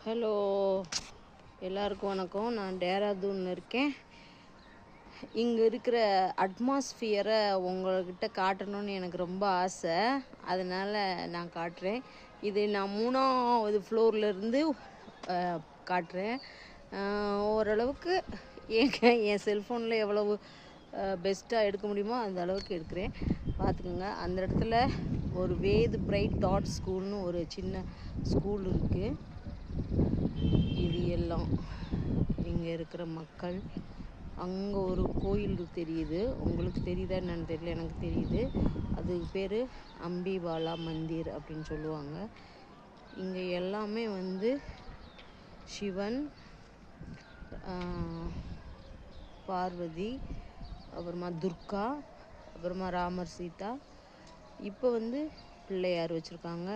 Hello, எல்லாருக்கும் வணக்கம். நான் டேராதூனில் இருக்கேன். இங்கே இருக்கிற அட்மாஸ்ஃபியரை உங்கள்கிட்ட காட்டணும்னு எனக்கு ரொம்ப ஆசை. அதனால் நான் காட்டுறேன். இது நான் 3வது ஃப்ளோர்லேருந்து காட்டுறேன். ஓரளவுக்கு என் செல்ஃபோனில் எவ்வளவு பெஸ்ட்டாக எடுக்க முடியுமோ அந்த அளவுக்கு எடுக்கிறேன். பார்த்துக்கோங்க. அந்த இடத்துல ஒரு வேது பிரைட் டாட் ஸ்கூல்னு ஒரு சின்ன ஸ்கூல் இருக்குது. இது எல்லாம் இங்கே இருக்கிற மக்கள். அங்கே ஒரு கோயில் தெரியுது. உங்களுக்கு தெரியுதா என்னன்னு தெரியல, எனக்கு தெரியுது. அதுக்கு பேர் அம்பிபாலா மந்திர் அப்படின்னு சொல்லுவாங்க. இங்கே எல்லாமே சிவன், பார்வதி, அப்புறமா துர்கா, அப்புறமா ராமர், சீதா. இப்போ பிள்ளையார் வச்சுருக்காங்க.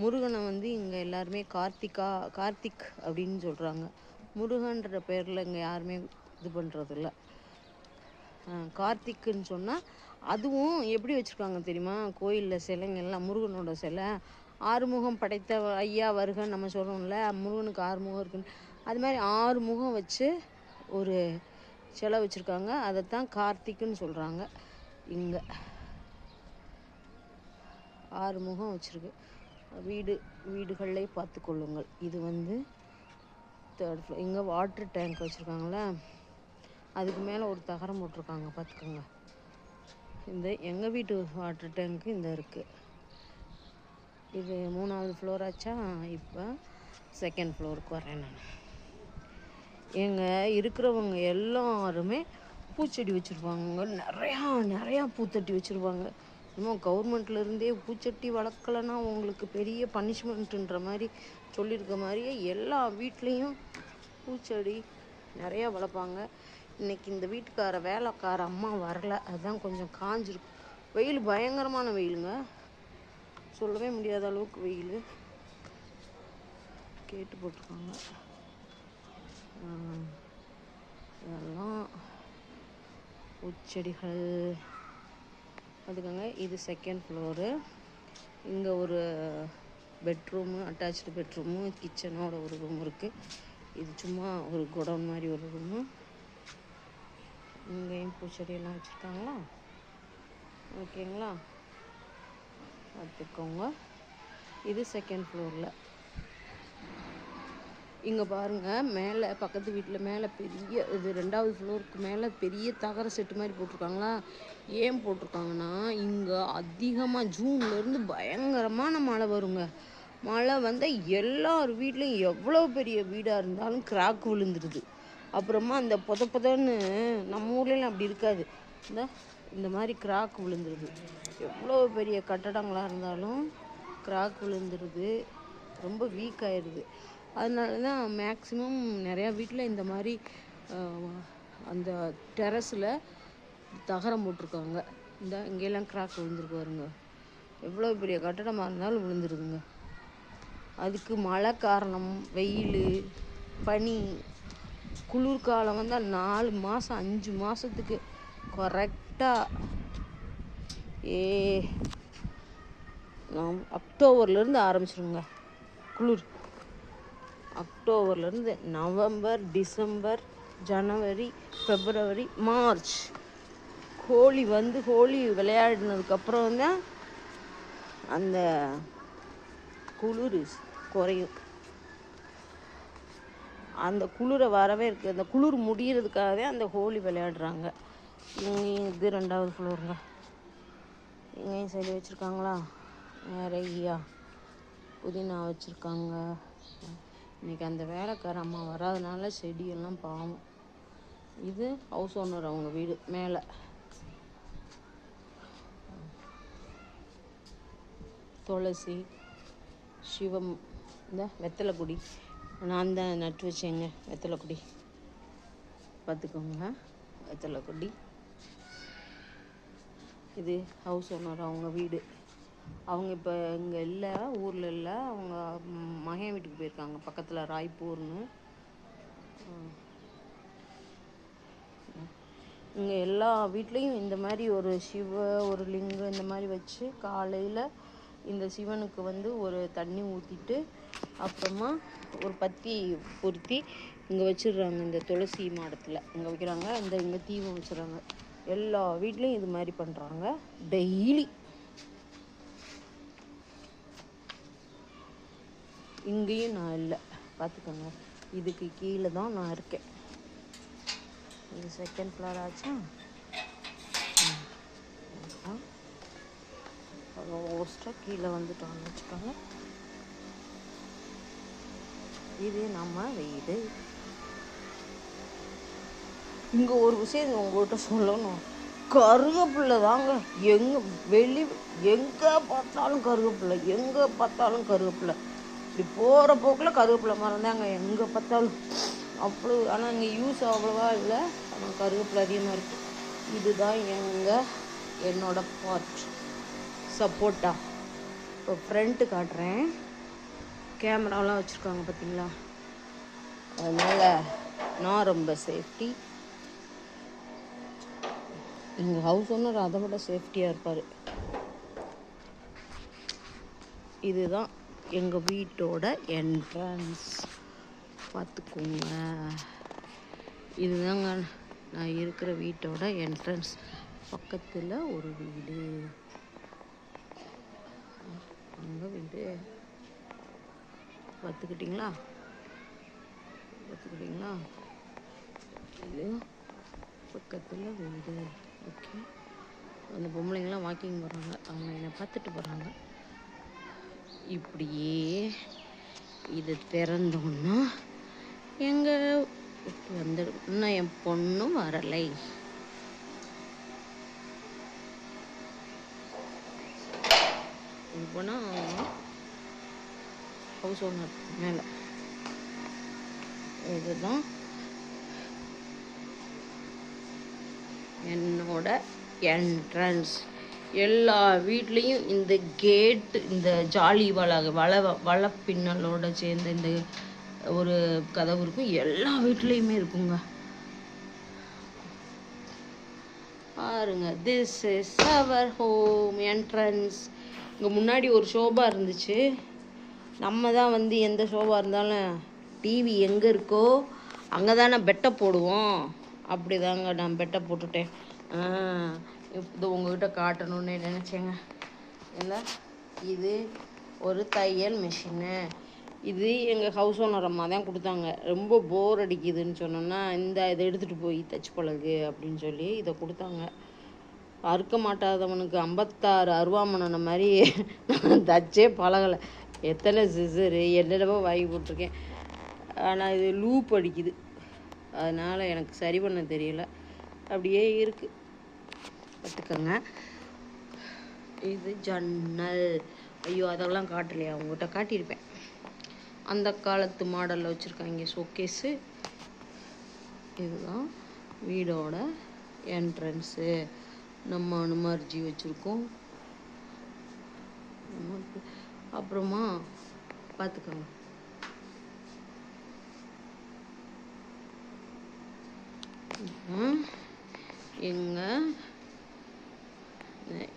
முருகனை இங்கே எல்லாருமே கார்த்திக் அப்படின்னு சொல்கிறாங்க. முருகன்ற பேரில் இங்கே யாருமே இது பண்ணுறதில்ல. கார்த்திக்குன்னு சொன்னால் அதுவும் எப்படி வச்சுருக்காங்க தெரியுமா? கோயிலில் சிலைங்கள்லாம் முருகனோட சிலை ஆறுமுகம் படைத்த ஐயா வருகன்னு நம்ம சொல்கிறோம்ல, முருகனுக்கு 6 முகம் இருக்குன்னு. அது மாதிரி 6 முகம் வச்சு ஒரு சிலை வச்சுருக்காங்க. அதைத்தான் கார்த்திக்குன்னு சொல்கிறாங்க. இங்கே 6 முகம் வச்சுருக்கு. வீடுகளே பார்த்து கொள்ளுங்கள். இது 3rd ஃப்ளோர். இங்கே வாட்டர் டேங்க் வச்சுருக்காங்களா, அதுக்கு மேலே ஒரு தகரம் போட்டிருக்காங்க. பார்த்துக்கோங்க. இந்த எங்கள் வீட்டு வாட்டர் டேங்க்கு இந்த இருக்குது. இது 3வது ஃப்ளோர் ஆச்சா. இப்போ 2nd ஃப்ளோருக்கு வரேன் நான். எங்கள் இருக்கிறவங்க எல்லாருமே பூச்செடி வச்சுருப்பாங்க. நிறையா பூத்தொட்டி வச்சுருப்பாங்க. இன்னும் கவர்மெண்ட்லேருந்தே பூச்செடி வளர்க்கலைன்னா உங்களுக்கு பெரிய பனிஷ்மெண்ட்டுன்ற மாதிரி சொல்லியிருக்க மாதிரியே எல்லா வீட்லேயும் பூச்செடி நிறையா வளர்ப்பாங்க. இன்றைக்கி இந்த வீட்டுக்கார வேலைக்கார அம்மா வரலை, அதுதான் கொஞ்சம் காஞ்சிருக்கும். வெயில் பயங்கரமான வெயிலுங்க, சொல்லவே முடியாத அளவுக்கு வெயில். கேட்டு போட்டிருக்காங்க. இதெல்லாம் பூச்செடிகள். அதுக்காங்க. இது 2nd ஃப்ளோரு. இங்கே ஒரு பெட்ரூமு, அட்டாச்சு பெட்ரூமு, கிச்சனோட ஒரு ரூம் இருக்குது. இது சும்மா ஒரு குடோன் மாதிரி ஒரு ரூமு. இங்கேயும் பூச்செடியெல்லாம் வச்சுருக்காங்களா. ஓகேங்களா, பார்த்துக்கோங்க. இது 2nd ஃப்ளோரில். இங்கே பாருங்கள், மேலே பக்கத்து வீட்டில் மேலே பெரிய இது 2வது ஃப்ளோருக்கு மேலே பெரிய தகர செட்டு மாதிரி போட்டிருக்காங்களா. ஏன் போட்டிருக்காங்கன்னா, இங்கே அதிகமாக ஜூன்லேருந்து பயங்கரமான மழை வருங்க. மழை வந்தால் எல்லார் வீட்லேயும் எவ்வளோ பெரிய வீடாக இருந்தாலும் கிராக் விழுந்துடுது. அப்புறமா அந்த புதன்னு நம்ம ஊர்லலாம் அப்படி இருக்காது. இந்த மாதிரி கிராக் விழுந்துருது. எவ்வளோ பெரிய கட்டடங்களாக இருந்தாலும் கிராக் விழுந்துருது, ரொம்ப வீக் ஆயிடுது. அதனால தான் மேக்ஸிமம் நிறையா வீட்டில் இந்த மாதிரி அந்த டெரஸில் தகரம் போட்டிருக்காங்க. இங்கெல்லாம் கிராக் விழுந்துருக்கு பாருங்க. எவ்வளோ பெரிய கட்டடமாக இருந்தாலும் விழுந்துருதுங்க. அதுக்கு மழை காரணம், வெயில், பனி. குளிர்காலம் வந்தால் 4 மாதம் 5 மாதத்துக்கு கரெக்டாக அக்டோபர்லேருந்து ஆரம்பிச்சிருங்க குளிர். அக்டோபர்லேருந்து நவம்பர், டிசம்பர், ஜனவரி, பிப்ரவரி, மார்ச். ஹோலி விளையாடினதுக்கப்புறம் தான் அந்த குளிர் குறையும். அந்த குளிரை வரவே இருக்குது. அந்த குளிர் முடிகிறதுக்காகவே அந்த ஹோலி விளையாடுறாங்க. இங்கேயும் இது 2வது ஃப்ளோருங்க. இங்கேயும் செடி வச்சுருக்காங்களா, நிறையா புதினா வச்சுருக்காங்க. இன்றைக்கி அந்த வேலைக்கார அம்மா வராதனால செடியெல்லாம் பாவம். இது ஹவுஸ் ஓனர் அவங்க வீடு மேலே. துளசி, சிவம், இந்த வெத்தலை கொடி நான் தான் நட்டு வச்சேங்க. வெத்தலை கொடி பார்த்துக்கோங்க. வெத்தலை கொடி. இது ஹவுஸ் ஓனர் அவங்க வீடு. அவங்க இப்போ இங்கே இல்லை, ஊரில் இல்லை. அவங்க மகன் வீட்டுக்கு போயிருக்காங்க, பக்கத்தில் ராய்ப்பூர்னு. இங்கே எல்லா வீட்லேயும் இந்த மாதிரி ஒரு ஒரு லிங்கம் இந்த மாதிரி வச்சு காலையில் இந்த சிவனுக்கு ஒரு தண்ணி ஊற்றிட்டு அப்புறமா ஒரு பத்தி பொருத்தி இங்கே வச்சிடுறாங்க. இந்த துளசி மாடத்தில் இங்கே வைக்கிறாங்க. இங்கே தீபம் வச்சிடுறாங்க. எல்லா வீட்லேயும் இது மாதிரி பண்ணுறாங்க டெய்லி. இங்கேயும் நான் இல்லை, பார்த்துக்கோங்க. இதுக்கு கீழே தான் நான் இருக்கேன். இது செகண்ட் ஃப்ளோர் ஆச்சா. மோஸ்ட்டாக கீழே வந்துட்டோம்னு வச்சுக்கோங்க. இது நம்ம வீடு. இங்கே ஒரு விஷயம் உங்கள்கிட்ட சொல்லணும். கருவேப்பில்லை தாங்க எங்கே பார்த்தாலும் கருவேப்பில்லை, எங்கே பார்த்தாலும் கருவேப்பில்லை. இப்படி போகிற போக்கில் கருவேப்பிலை மரம் தாங்க எங்கே பார்த்தாலும். அவ்வளோ ஆனால் இங்கே யூஸ் அவ்வளோவா இல்லை, ஆனால் கருவேப்பிலை அதிகமாக இருக்குது. இதுதான் என்னோட பார்ட் சப்போட்டா. இப்போ ஃப்ரண்ட்டு காட்டுறேன். கேமராலாம் வச்சுருக்காங்க பார்த்தீங்களா, அதனால் நான் ரொம்ப சேஃப்டி. எங்கள் ஹவுஸ் ஓனர் அதை விட சேஃப்டியாக இருப்பார். இதுதான் எங்கள் வீட்டோட என்ட்ரன்ஸ், பார்த்துக்கோங்க. இதுதாங்க நான் இருக்கிற வீட்டோட என்ட்ரன்ஸ். பக்கத்தில் ஒரு வீடு, அங்கே வீடு. பார்த்துக்கிட்டிங்களா? இது பக்கத்தில் வீடு. ஓகே, அந்த பொம்பளைங்களாம் வாக்கிங் போகிறாங்க, அவங்க என்னை பார்த்துட்டு போகிறாங்க. இப்படியே இது திறந்தோன்னா எங்கள் வந்து இன்னும் என் பொண்ணும் வரலை. இப்போனா ஹவுஸ் ஓனர் மேலே. இதுதான் என்னோட என்ட்ரன்ஸ். எல்லா வீட்லேயும் இந்த கேட்டு, இந்த ஜாலி வலை பின்னலோட சேர்ந்த இந்த ஒரு கதவு இருக்கும். எல்லா வீட்லேயுமே இருக்குங்க. பாருங்க, this is our home entrance. இங்கே முன்னாடி ஒரு ஷோபா இருந்துச்சு. நம்ம தான் வந்து எந்த ஷோபா இருந்தாலும் டிவி எங்கே இருக்கோ அங்கே தானே பெட்டை போடுவோம். அப்படி தாங்க நான் பெட்டை போட்டுட்டேன். இது உங்கள்கிட்ட காட்டணும்னு நினச்சேங்க. இல்லை, இது ஒரு தையல் மிஷினு. இது எங்கள் ஹவுஸ் ஓனர் அம்மா தான் கொடுத்தாங்க. ரொம்ப போர் அடிக்குதுன்னு சொன்னோன்னா இதை எடுத்துகிட்டு போய் தச்சு பழகு அப்படின்னு சொல்லி இதை கொடுத்தாங்க. அறுக்க மாட்டாதவனுக்கு 56 அருவாமனை மாதிரி நான் தச்சே பழகலை. எத்தனை சிசரு என்னென்னவோ வாங்கி போட்டிருக்கேன். ஆனால் இது லூப் அடிக்குது, அதனால் எனக்கு சரி பண்ண தெரியல. அப்படியே இருக்குது, பார்த்துக்கோங்க. இது ஜன்னல். ஐயோ, அதெல்லாம் காட்டலையா? அவங்ககிட்ட காட்டியிருப்பேன். அந்த காலத்து மாடலில் வச்சுருக்காங்க ஷோகேஸு. இதுதான் வீடோட என்ட்ரன்ஸு. நம்ம அனுமார்ஜி வச்சுருக்கோம். அப்புறமா பார்த்துக்கோங்க,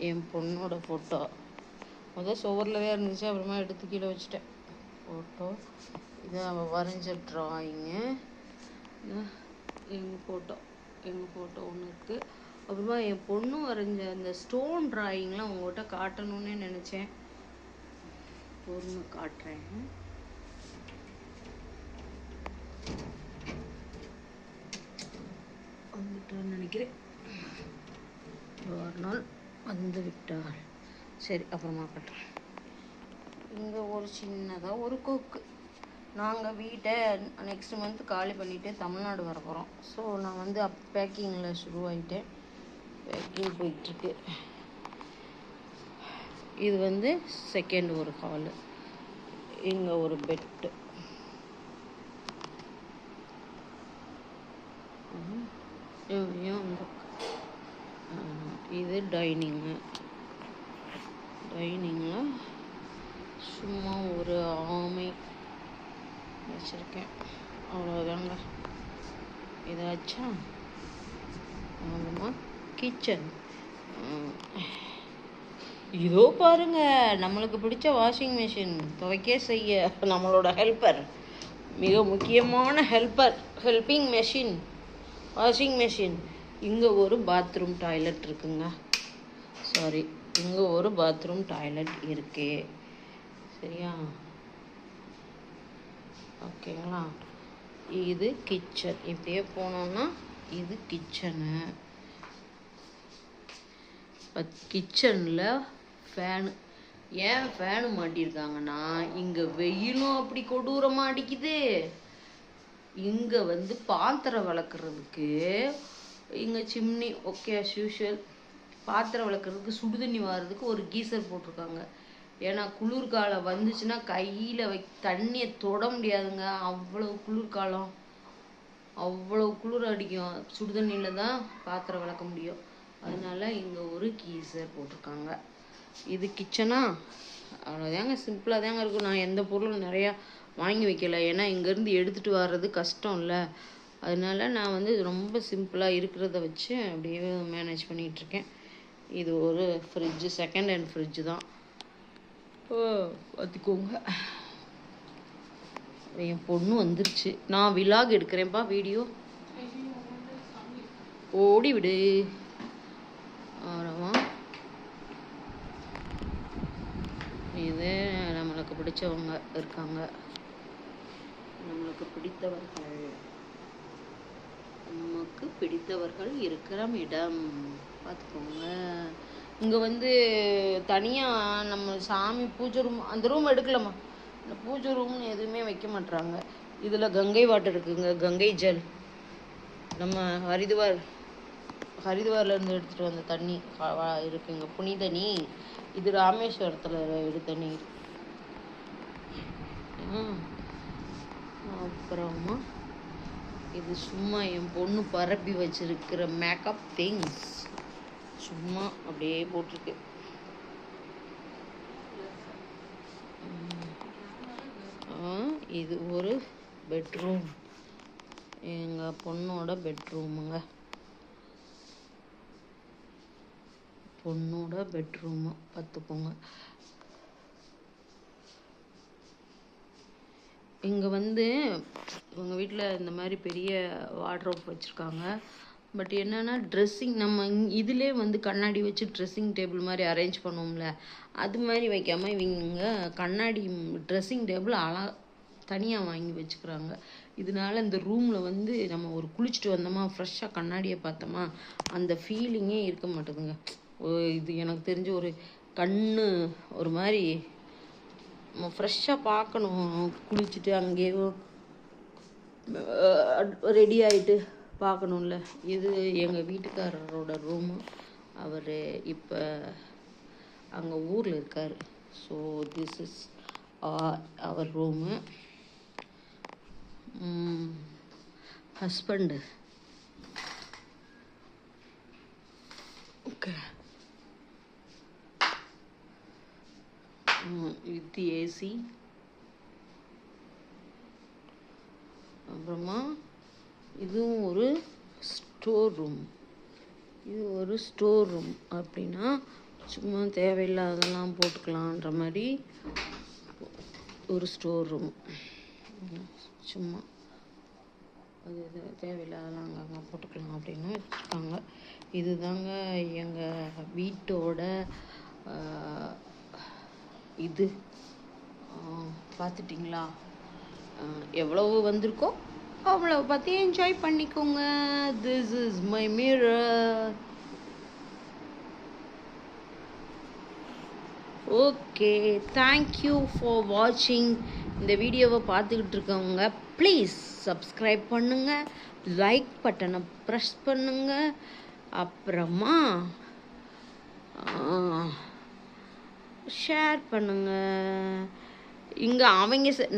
என் பொண்ணோட ஃபோட்டோ முதல் சுவரில் தான் இருந்துச்சு, அப்புறமா எடுத்து கீழே வச்சுட்டேன் ஃபோட்டோ. இது அவள் வரைஞ்ச ட்ராயிங்கு. எங்கள் ஃபோட்டோ ஒன்று இருக்குது. அப்புறமா என் பொண்ணு வரைஞ்ச அந்த ஸ்டோன் ட்ராயிங்லாம் உங்கள்கிட்ட காட்டணும்னே நினச்சேன். பொண்ணு காட்டுறேன். வந்துட்டான்னு நினைக்கிறேன். ஒரு நாள் வந்து விட்டாள். சரி, அப்புறமா காட்டுறேன். இங்கே ஒரு சின்னதாக ஒரு கொக்கு. நாங்கள் வீட்டை நெக்ஸ்ட் மந்த் காலி பண்ணிவிட்டு தமிழ்நாடு வர போகிறோம். ஸோ நான் வந்து பேக்கிங்கில் ஷுருவாகிட்டேன். பேக்கிங் போயிட்டுருக்கு. இது வந்து செகண்ட் ஒரு ஹாலு. இங்கே ஒரு பெட்டு. இது டைனிங்கில் சும்மா ஒரு ஆமை வச்சுருக்கேன், அவ்வளோதாங்க. இதாச்சா. அப்புறமா கிச்சன். இதோ பாருங்க, நம்மளுக்கு பிடிச்ச வாஷிங் மிஷின் துவைக்க செய்ய நம்மளோட ஹெல்ப்பர் மிக முக்கியமான ஹெல்பிங் மெஷின், வாஷிங் மெஷின். இங்கே ஒரு பாத்ரூம் டாய்லெட் இருக்குங்க. சாரி, இங்கே ஒரு பாத்ரூம் டாய்லெட் இருக்கு. சரியா? ஓகேங்களா? இது கிச்சன். இப்படியே போனோம்னா இது கிச்சனு. கிச்சனில் ஃபேனு. ஏன் ஃபேனு மாட்டியிருக்காங்கன்னா, இங்கே வெயிலும் அப்படி கொடூரமாக அடிக்குது. இங்கே வந்து பாத்திரம் விளக்குறதுக்கு இங்கே சிம்னி. Okay, as usual. பாத்திரம் விளக்குறதுக்கு சுடுதண்ணி வாரதுக்கு ஒரு கீசர் போட்டிருக்காங்க. ஏன்னா குளிர்காலம் வந்துச்சுன்னா கையில் தண்ணியை தொட முடியாதுங்க. அவ்வளோ குளிர்காலம், அவ்வளோ குளிர் அடிக்கும். சுடுதண்ணியில் தான் பாத்திரம் விளக்க முடியும். அதனால இங்கே ஒரு கீசர் போட்டிருக்காங்க. இது கிச்சனா? அவ்வளோதாங்க, சிம்பிளாக தாங்க இருக்கும். நான் எந்த பொருளும் நிறையா வாங்கி வைக்கல. ஏன்னா இங்கேருந்து எடுத்துகிட்டு வர்றது கஷ்டம் இல்லை. அதனால நான் வந்து ரொம்ப சிம்பிளாக இருக்கிறத வச்சு அப்படியே மேனேஜ் பண்ணிகிட்ருக்கேன். இது ஒரு ஃப்ரிட்ஜு, செகண்ட் ஹேண்ட் ஃப்ரிட்ஜு தான். பார்த்துக்கோங்க. என் பொண்ணு வந்துருச்சு. நான் விலாக் எடுக்கிறேன்ப்பா, வீடியோ. ஓடி விடு. ஆரவா, இது நம்மளுக்கு பிடிச்சவங்க இருக்காங்க. நமக்கு பிடித்தவர்கள் இருக்கிற இடம். பார்த்துக்கோங்க. இங்கே வந்து தனியாக நம்ம சாமி பூஜை ரூம், அந்த ரூம் எடுக்கலாமா? இந்த பூஜை ரூம்னு எதுவுமே வைக்க மாட்டுறாங்க. இதில் கங்கை வாட்டர் இருக்குங்க, கங்கை ஜல். நம்ம ஹரித்வார்லேருந்து எடுத்துகிட்டு வந்த தண்ணி இருக்குங்க, புனித நீர். இது ராமேஸ்வரத்தில் எடுத்த நீர். அப்புறமா இது சும்மா என் பொண்ணு பரப்பி வச்சிருக்கிற மேக்கப் திங்ஸ். சும்மா அப்படியே போட்டிருக்கு. இது ஒரு பெட்ரூம், எங்கள் பொண்ணோட பெட்ரூமுங்க. பார்த்துக்கோங்க. இங்கே வந்து இவங்க வீட்டில் இந்த மாதிரி பெரிய வார்ட்ரோப் வச்சுருக்காங்க. பட் என்னென்னா ட்ரெஸ்ஸிங், நம்ம இதிலே வந்து கண்ணாடி வச்சு ட்ரெஸ்ஸிங் டேபிள் மாதிரி அரேஞ்ச் பண்ணுவோம்ல, அது மாதிரி வைக்காமல் இவங்க கண்ணாடி ட்ரெஸ்ஸிங் டேபிள் தனியாக வாங்கி வச்சுக்கிறாங்க. இதனால இந்த ரூமில் வந்து நம்ம ஒரு குளிச்சுட்டு வந்தோமா, ஃப்ரெஷ்ஷாக கண்ணாடியை பார்த்தோமா, அந்த ஃபீலிங்கே இருக்க மாட்டேதுங்க. இது எனக்கு தெரிஞ்ச ஒரு கண்ணு ஒரு மாதிரி நம்ம ஃப்ரெஷ்ஷாக பார்க்கணும். குளிச்சுட்டு அங்கேயே ரெடி ஆகிட்டு பார்க்கணும்ல. இது எங்கள் வீட்டுக்காரரோட ரூமு. அவர் இப்போ அங்கே ஊரில் இருக்கார். So this is our room. Husband. Okay, with AC. அப்புறமா இதுவும் ஒரு ஸ்டோர் ரூம். இது ஒரு ஸ்டோர் ரூம் அப்படின்னா சும்மா தேவையில்லாதெல்லாம் போட்டுக்கலான்ற மாதிரி ஒரு ஸ்டோர் ரூம். சும்மா அது தேவையில்லாதெல்லாம் அங்கங்கே போட்டுக்கலாம் அப்படின்னு வச்சுருக்காங்க. இதுதாங்க எங்கள் வீட்டோட இது. பார்த்துட்டிங்களா? எவ்வளவு வந்திருக்கோ அவ்வளோ பார்த்து என்ஜாய் பண்ணிக்கோங்க. This is my mirror. Okay, thank you for வாட்சிங். இந்த வீடியோவை பார்த்துக்கிட்டு இருக்கவங்க ப்ளீஸ் சப்ஸ்கிரைப் பண்ணுங்கள், லைக் பட்டனை ப்ரெஸ் பண்ணுங்கள், அப்புறமா ஷேர் பண்ணுங்கள். இங்கே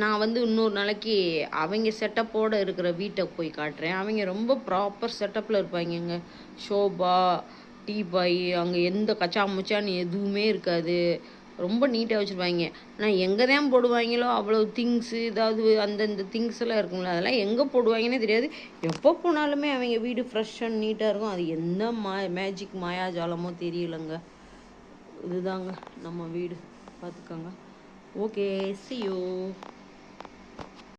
நான் வந்து இன்னொரு நாளைக்கு அவங்க செட்டப்போடு இருக்கிற வீட்டை போய் காட்டுறேன். அவங்க ரொம்ப ப்ராப்பர் செட்டப்பில் இருப்பாங்க. ஷோபா, டீபாய், அங்கே எந்த கச்சா முச்சான்னு எதுவுமே இருக்காது. ரொம்ப நீட்டாக வச்சுருப்பாங்க. ஆனால் எங்கே தான் போடுவாங்களோ அவ்வளோ திங்ஸு, ஏதாவது அந்தந்த திங்ஸ் எல்லாம் இருக்குங்களா, அதெல்லாம் எங்கே போடுவாங்கன்னே தெரியாது. எப்போ போனாலுமே அவங்க வீடு ஃப்ரெஷ் அண்ட் நீட்டாக இருக்கும். அது என்ன மேஜிக் மாயாஜாலமோ தெரியலைங்க. இதுதாங்க நம்ம வீடு, பார்த்துக்கோங்க. Okay, see you.